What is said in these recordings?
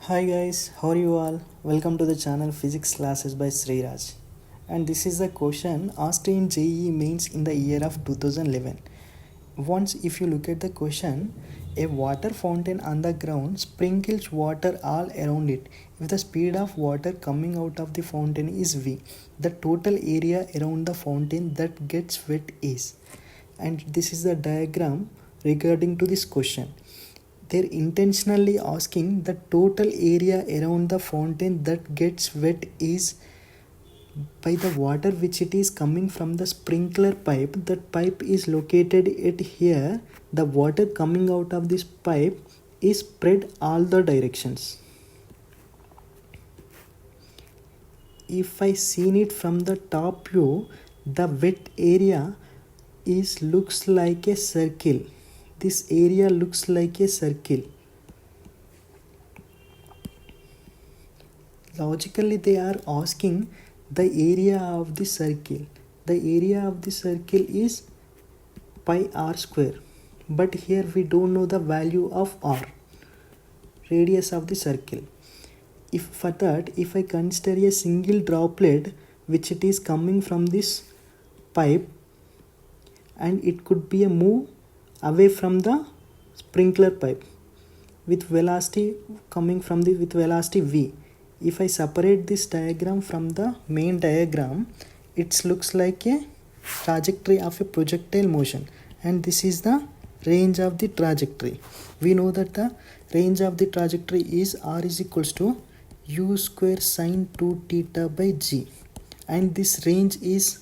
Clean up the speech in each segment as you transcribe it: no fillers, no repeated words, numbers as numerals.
Hi guys, how are you all? Welcome to the channel Physics Classes by Sriraj. And this is a question asked in JEE Mains in the year of 2011. Once if you look at the question, a water fountain on the ground sprinkles water all around it. If the speed of water coming out of the fountain is v, the total area around the fountain that gets wet is. And this is the diagram regarding to this question. They're intentionally asking the total area around the fountain that gets wet is by the water which it is coming from the sprinkler pipe. That pipe is located at here. The water coming out of this pipe is spread all the directions. If I seen it from the top view, the wet area is looks like a circle. This area looks like a circle. Logically they are asking the area of the circle. The area of the circle is pi r square, but here we don't know the value of r, radius of the circle. If for that, if I consider a single droplet which it is coming from this pipe, and it could be a move away from the sprinkler pipe with velocity coming from the with velocity v. If I separate this diagram from the main diagram, it looks like a trajectory of a projectile motion, and this is the range of the trajectory. We know that the range of the trajectory is r is equals to u square sine 2 theta by g, and this range is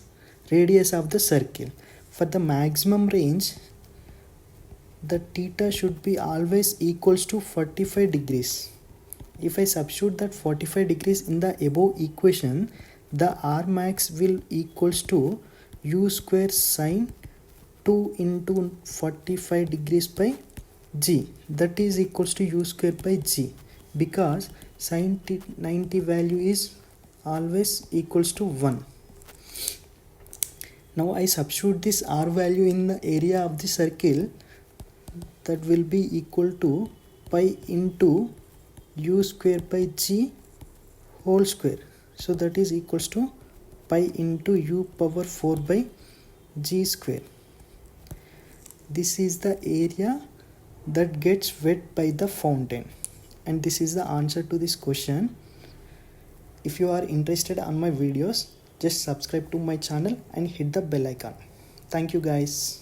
radius of the circle. For the maximum range, the theta should be always equals to 45 degrees. If I substitute that 45 degrees in the above equation, the R max will equals to u square sine 2 into 45 degrees by g, that is equals to u square by g, because sine 90 value is always equals to 1. Now I substitute this r value in the area of the circle, that will be equal to pi into u square by g whole square. So that is equals to pi into u power 4 by g square. This is the area that gets wet by the fountain, and this is the answer to this question. If you are interested on my videos, just subscribe to my channel and hit the bell icon. Thank you guys.